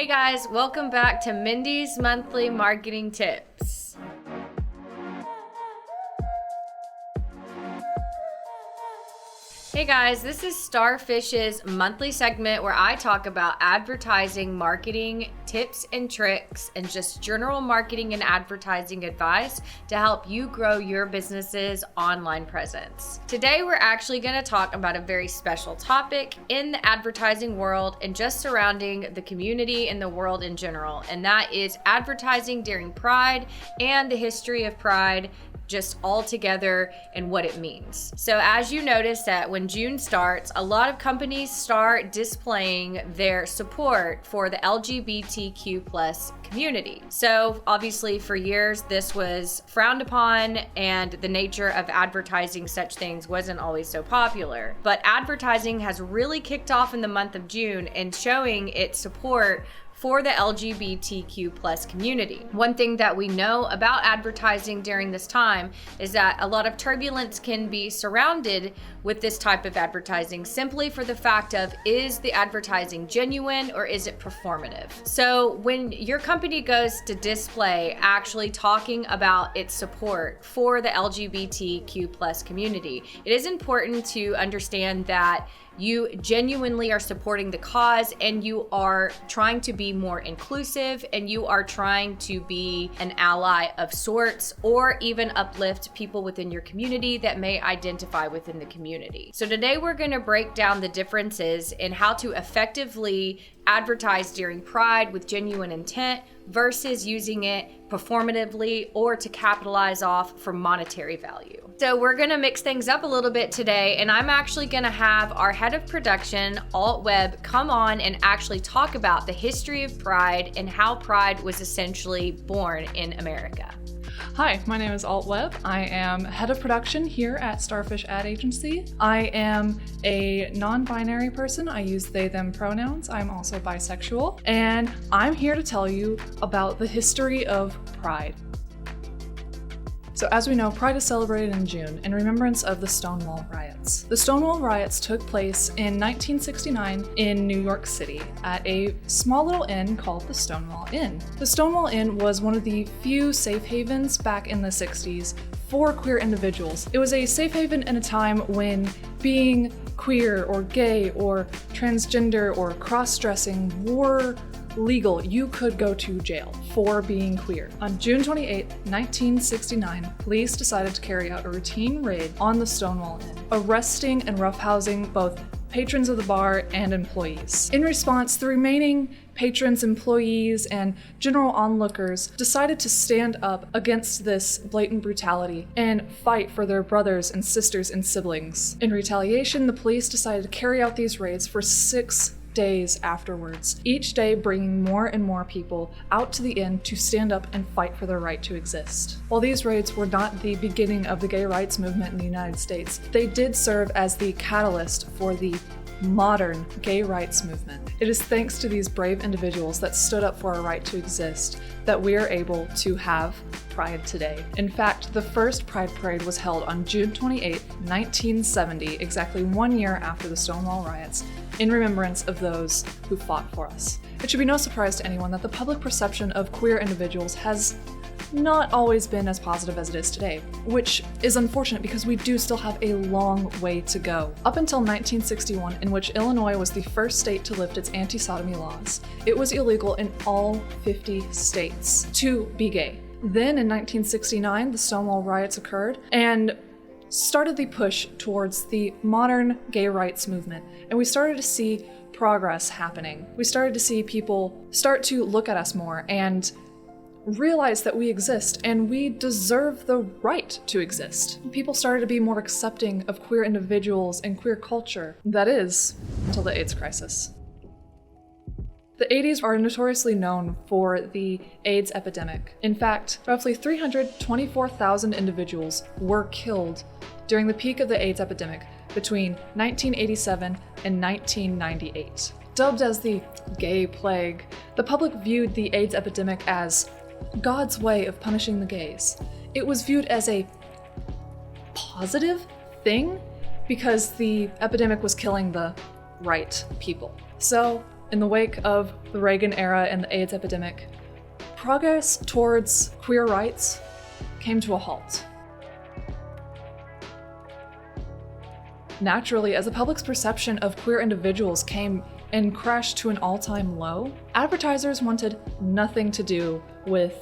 Hey guys, welcome back to Mindy's Monthly Marketing Tips. Hey guys, this is Starfish's monthly segment where I talk about advertising, marketing, tips and tricks, and just general marketing and advertising advice to help you grow your business's online presence. Today, we're actually going to talk about a very special topic in the advertising world and just surrounding the community and the world in general, and that is advertising during Pride and the history of Pride just all together and what it means. So as you notice that when June starts, a lot of companies start displaying their support for the LGBTQ plus community. So obviously for years this was frowned upon and the nature of advertising such things wasn't always so popular. But advertising has really kicked off in the month of June and showing its support for the LGBTQ plus community. One thing that we know about advertising during this time is that a lot of turbulence can be surrounded with this type of advertising simply for the fact of, is the advertising genuine or is it performative? So when your company goes to display actually talking about its support for the LGBTQ plus community, it is important to understand that you genuinely are supporting the cause and you are trying to be more inclusive and you are trying to be an ally of sorts or even uplift people within your community that may identify within the community. So today we're going to break down the differences in how to effectively advertise during Pride with genuine intent versus using it performatively or to capitalize off for monetary value. So we're gonna mix things up a little bit today, and I'm actually gonna have our head of production, Alt Webb, come on and actually talk about the history of Pride and how Pride was essentially born in America. Hi, my name is Alt Webb. I am head of production here at Starfish Ad Agency. I am a non-binary person. I use they, them pronouns. I'm also bisexual, and I'm here to tell you about the history of Pride. So as we know, Pride is celebrated in June in remembrance of the Stonewall Riots. The Stonewall Riots took place in 1969 in New York City at a small little inn called the Stonewall Inn. The Stonewall Inn was one of the few safe havens back in the 60s for queer individuals. It was a safe haven in a time when being queer or gay or transgender or cross-dressing were legal. You could go to jail for being queer. On June 28, 1969, police decided to carry out a routine raid on the Stonewall Inn, arresting and roughhousing both patrons of the bar and employees. In response, the remaining patrons, employees, and general onlookers decided to stand up against this blatant brutality and fight for their brothers and sisters and siblings. In retaliation, the police decided to carry out these raids for 6 days afterwards, each day bringing more and more people out to the inn to stand up and fight for their right to exist. While these raids were not the beginning of the gay rights movement in the United States, they did serve as the catalyst for the modern gay rights movement. It is thanks to these brave individuals that stood up for our right to exist that we are able to have Pride today. In fact, the first Pride Parade was held on June 28, 1970, exactly 1 year after the Stonewall Riots, in remembrance of those who fought for us. It should be no surprise to anyone that the public perception of queer individuals has not always been as positive as it is today, which is unfortunate because we do still have a long way to go. Up until 1961, in which Illinois was the first state to lift its anti-sodomy laws, it was illegal in all 50 states to be gay. Then in 1969, the Stonewall Riots occurred and started the push towards the modern gay rights movement, and we started to see progress happening. We started to see people start to look at us more and realize that we exist and we deserve the right to exist. People started to be more accepting of queer individuals and queer culture. That is, until the AIDS crisis. The 80s are notoriously known for the AIDS epidemic. In fact, roughly 324,000 individuals were killed during the peak of the AIDS epidemic between 1987 and 1998. Dubbed as the gay plague, the public viewed the AIDS epidemic as God's way of punishing the gays. It was viewed as a positive thing because the epidemic was killing the right people. So In the wake of the Reagan era and the AIDS epidemic, progress towards queer rights came to a halt. Naturally, as the public's perception of queer individuals came and crashed to an all-time low, advertisers wanted nothing to do with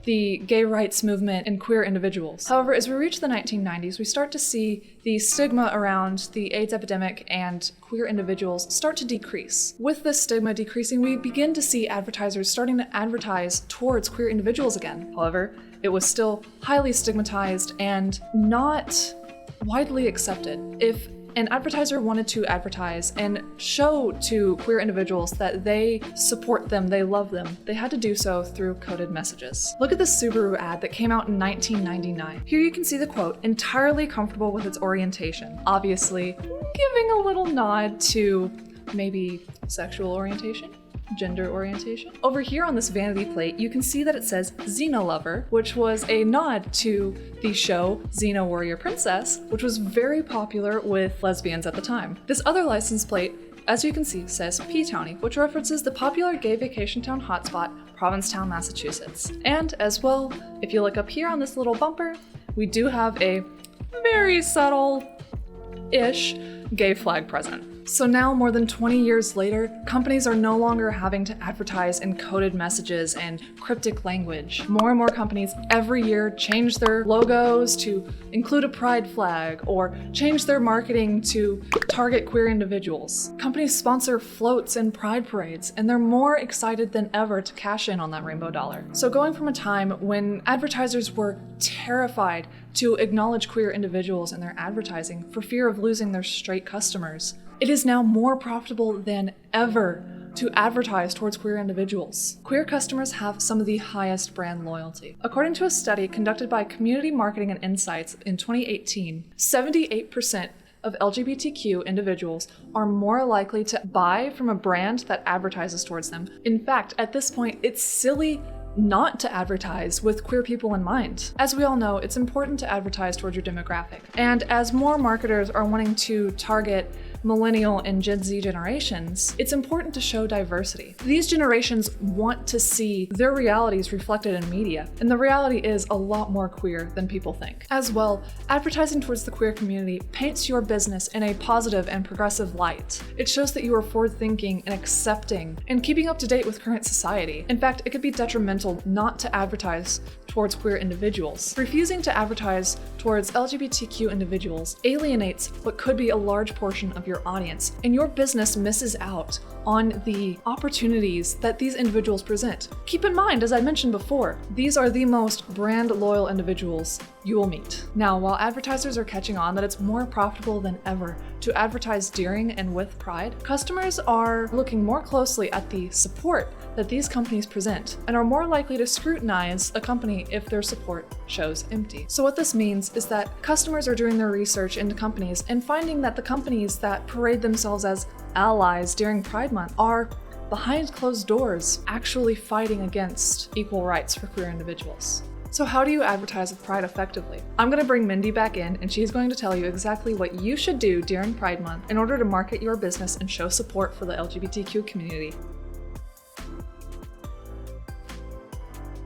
the gay rights movement and queer individuals. However, as we reach the 1990s, we start to see the stigma around the AIDS epidemic and queer individuals start to decrease. With this stigma decreasing, we begin to see advertisers starting to advertise towards queer individuals again. However, it was still highly stigmatized and not widely accepted. If an advertiser wanted to advertise and show to queer individuals that they support them, they love them, they had to do so through coded messages. Look at this Subaru ad that came out in 1999. Here you can see the quote, "entirely comfortable with its orientation," obviously giving a little nod to maybe sexual orientation, gender orientation. Over here on this vanity plate, you can see that it says Xena Lover, which was a nod to the show Xena Warrior Princess, which was very popular with lesbians at the time. This other license plate, as you can see, says P-Townie, which references the popular gay vacation town hotspot, Provincetown, Massachusetts. And as well, if you look up here on this little bumper, we do have a very subtle-ish gay flag present. So now, more than 20 years later, companies are no longer having to advertise in coded messages and cryptic language. More and more companies every year change their logos to include a pride flag or change their marketing to target queer individuals. Companies sponsor floats and pride parades, and they're more excited than ever to cash in on that rainbow dollar. So going from a time when advertisers were terrified to acknowledge queer individuals in their advertising for fear of losing their straight customers, it is now more profitable than ever to advertise towards queer individuals. Queer customers have some of the highest brand loyalty. According to a study conducted by Community Marketing and Insights in 2018, 78% of LGBTQ individuals are more likely to buy from a brand that advertises towards them. In fact, at this point, it's silly not to advertise with queer people in mind. As we all know, it's important to advertise towards your demographic. And as more marketers are wanting to target Millennial and Gen Z generations, it's important to show diversity. These generations want to see their realities reflected in media, and the reality is a lot more queer than people think. As well, advertising towards the queer community paints your business in a positive and progressive light. It shows that you are forward-thinking and accepting and keeping up to date with current society. In fact, it could be detrimental not to advertise towards queer individuals. Refusing to advertise towards LGBTQ individuals alienates what could be a large portion of your audience, and your business misses out on the opportunities that these individuals present. Keep in mind, as I mentioned before, these are the most brand loyal individuals you will meet. Now, while advertisers are catching on that it's more profitable than ever to advertise during and with Pride, customers are looking more closely at the support that these companies present and are more likely to scrutinize a company if their support shows empty. So what this means is that customers are doing their research into companies and finding that the companies that parade themselves as allies during Pride Month are behind closed doors actually fighting against equal rights for queer individuals. So how do you advertise with Pride effectively? I'm going to bring Mindy back in, and she's going to tell you exactly what you should do during Pride Month in order to market your business and show support for the LGBTQ community.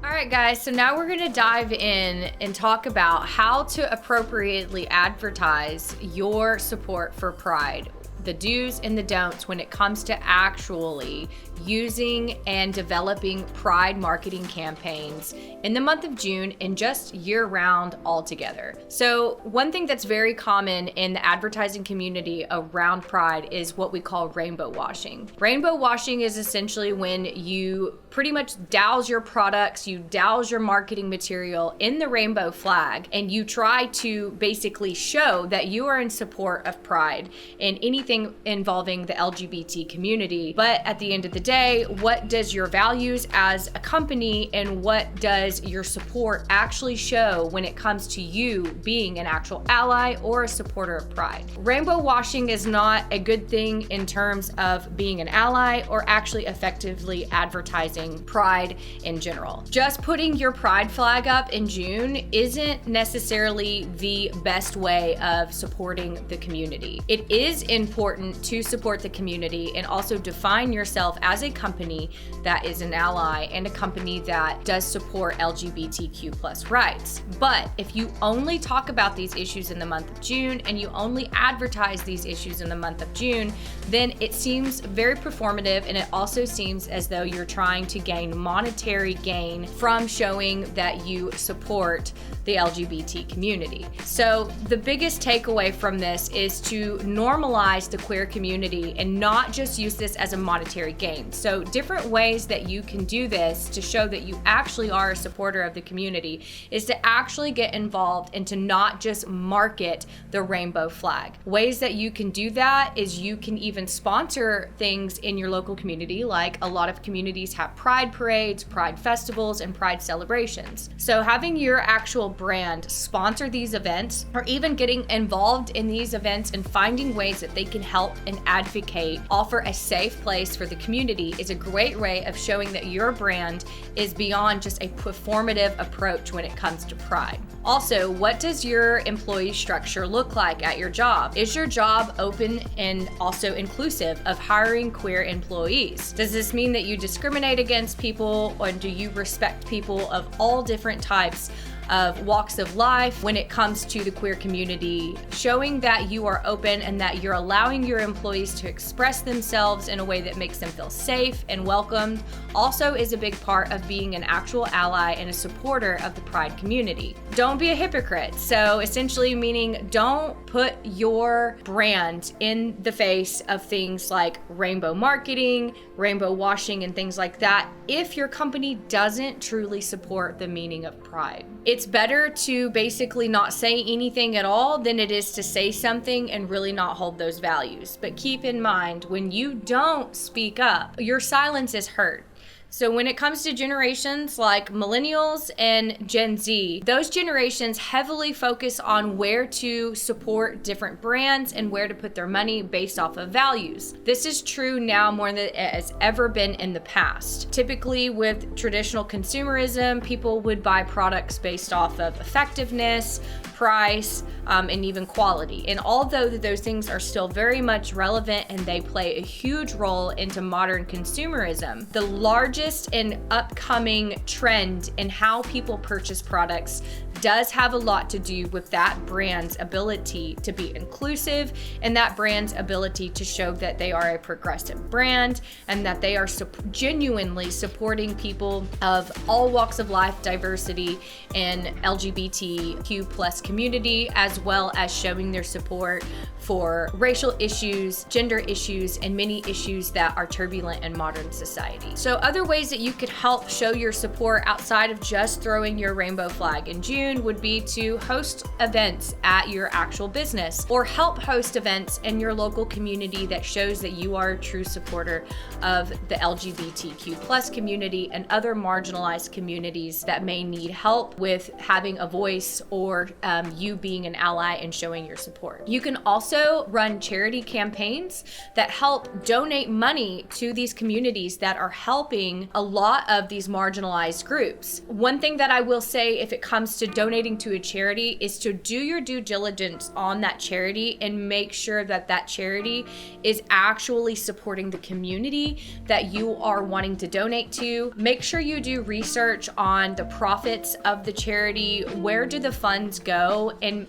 All right, guys, so now we're going to dive in and talk about how to appropriately advertise your support for Pride, the do's and the don'ts when it comes to actually using and developing Pride marketing campaigns in the month of June and just year-round altogether. So one thing that's very common in the advertising community around Pride is what we call rainbow washing. Rainbow washing is essentially when you pretty much douse your products, you douse your marketing material in the rainbow flag, and you try to basically show that you are in support of Pride and anything involving the LGBT community. But at the end of the day, what does your values as a company and what does your support actually show when it comes to you being an actual ally or a supporter of Pride? Rainbow washing is not a good thing in terms of being an ally or actually effectively advertising Pride in general. Just putting your Pride flag up in June isn't necessarily the best way of supporting the community. It is important important to support the community and also define yourself as a company that is an ally and a company that does support LGBTQ plus rights. But if you only talk about these issues in the month of June and you only advertise these issues in the month of June, then it seems very performative, and it also seems as though you're trying to gain monetary gain from showing that you support the LGBT community. So the biggest takeaway from this is to normalize the queer community and not just use this as a monetary gain. So different ways that you can do this to show that you actually are a supporter of the community is to actually get involved and to not just market the rainbow flag. Ways that you can do that is you can even sponsor things in your local community, like a lot of communities have pride parades, pride festivals, and pride celebrations. So having your actual brand sponsor these events, or even getting involved in these events and finding ways that they can help and advocate, offer a safe place for the community, is a great way of showing that your brand is beyond just a performative approach when it comes to pride. Also, what does your employee structure look like at your job? Is your job open and also inclusive of hiring queer employees? Does this mean that you discriminate against people, or do you respect people of all different types of walks of life when it comes to the queer community? Showing that you are open and that you're allowing your employees to express themselves in a way that makes them feel safe and welcomed also is a big part of being an actual ally and a supporter of the pride community. Don't be a hypocrite. So essentially meaning don't put your brand in the face of things like rainbow marketing, rainbow washing, and things like that if your company doesn't truly support the meaning of pride. It's better to basically not say anything at all than it is to say something and really not hold those values. But keep in mind, when you don't speak up, your silence is heard. So when it comes to generations like millennials and Gen Z, those generations heavily focus on where to support different brands and where to put their money based off of values. This is true now more than it has ever been in the past. Typically with traditional consumerism, people would buy products based off of effectiveness, price, and even quality. And although those things are still very much relevant and they play a huge role into modern consumerism, the largest and upcoming trend in how people purchase products does have a lot to do with that brand's ability to be inclusive and that brand's ability to show that they are a progressive brand and that they are genuinely supporting people of all walks of life, diversity, and LGBTQ plus community, as well as showing their support for racial issues, gender issues, and many issues that are turbulent in modern society. So other ways that you could help show your support outside of just throwing your rainbow flag in June would be to host events at your actual business or help host events in your local community that shows that you are a true supporter of the LGBTQ plus community and other marginalized communities that may need help with having a voice or you being an ally and showing your support. You can also run charity campaigns that help donate money to these communities that are helping a lot of these marginalized groups. One thing that I will say if it comes to donating to a charity is to do your due diligence on that charity and make sure that that charity is actually supporting the community that you are wanting to donate to. Make sure you do research on the profits of the charity, where do the funds go, and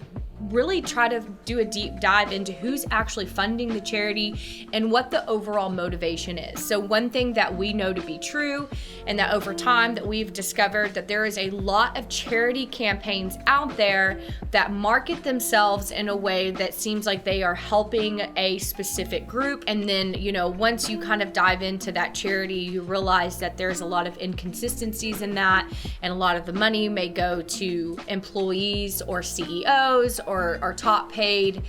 really try to do a deep dive into who's actually funding the charity and what the overall motivation is. So one thing that we know to be true, and that over time that we've discovered, that there is a lot of charity campaigns out there that market themselves in a way that seems like they are helping a specific group. And then, once you kind of dive into that charity, you realize that there's a lot of inconsistencies in that, and a lot of the money may go to employees or CEOs or top paid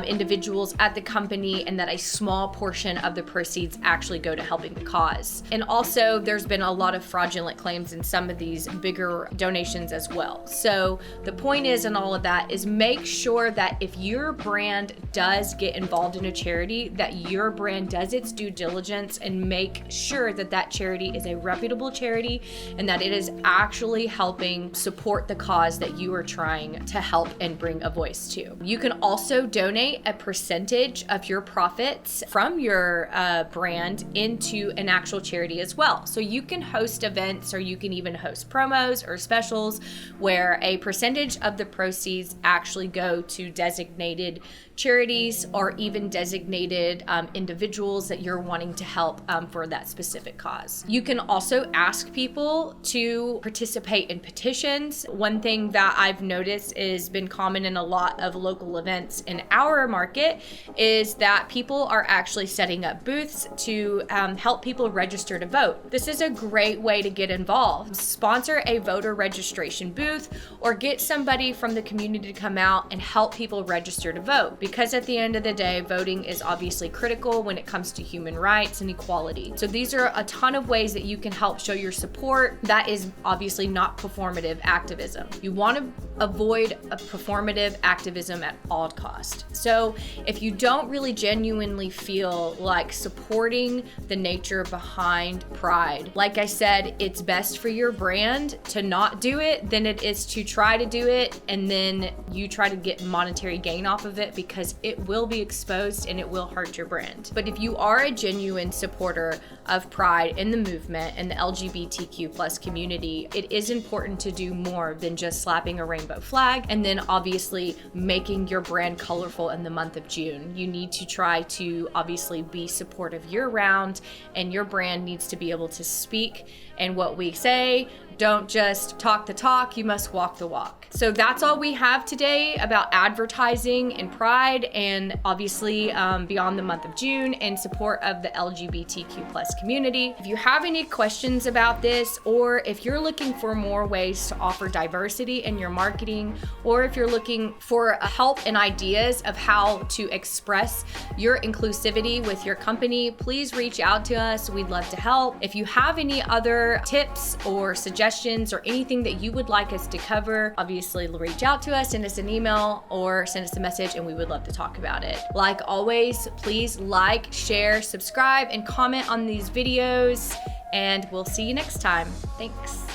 individuals at the company, and that a small portion of the proceeds actually go to helping the cause. And also there's been a lot of fraudulent claims in some of these bigger donations as well. So the point is in all of that is make sure that if your brand does get involved in a charity, that your brand does its due diligence and make sure that that charity is a reputable charity and that it is actually helping support the cause that you are trying to help and bring a voice choice too. You can also donate a percentage of your profits from your brand into an actual charity as well. So you can host events, or you can even host promos or specials where a percentage of the proceeds actually go to designated charities or even designated individuals that you're wanting to help for that specific cause. You can also ask people to participate in petitions. One thing that I've noticed is been common in a lot of local events in our market is that people are actually setting up booths to help people register to vote. This is a great way to get involved. Sponsor a voter registration booth or get somebody from the community to come out and help people register to vote. Because at the end of the day, voting is obviously critical when it comes to human rights and equality. So these are a ton of ways that you can help show your support. That is obviously not performative activism. You want to avoid a performative activism at all costs. So if you don't really genuinely feel like supporting the nature behind Pride, like I said, it's best for your brand to not do it than it is to try to do it and then you try to get monetary gain off of it, because it will be exposed and it will hurt your brand. But if you are a genuine supporter of Pride in the movement and the LGBTQ plus community, it is important to do more than just slapping a rainbow flag and then obviously making your brand colorful in the month of June. You need to try to obviously be supportive year round, and your brand needs to be able to speak. And what we say, don't just talk the talk, you must walk the walk. So that's all we have today about advertising and Pride, and obviously beyond the month of June in support of the LGBTQ plus community. If you have any questions about this, or if you're looking for more ways to offer diversity in your marketing, or if you're looking for help and ideas of how to express your inclusivity with your company, please reach out to us. We'd love to help. If you have any other tips or suggestions or anything that you would like us to cover, obviously reach out to us, send us an email or send us a message, and we would love to talk about it. Like always, please like, share, subscribe, and comment on these videos, and we'll see you next time. Thanks.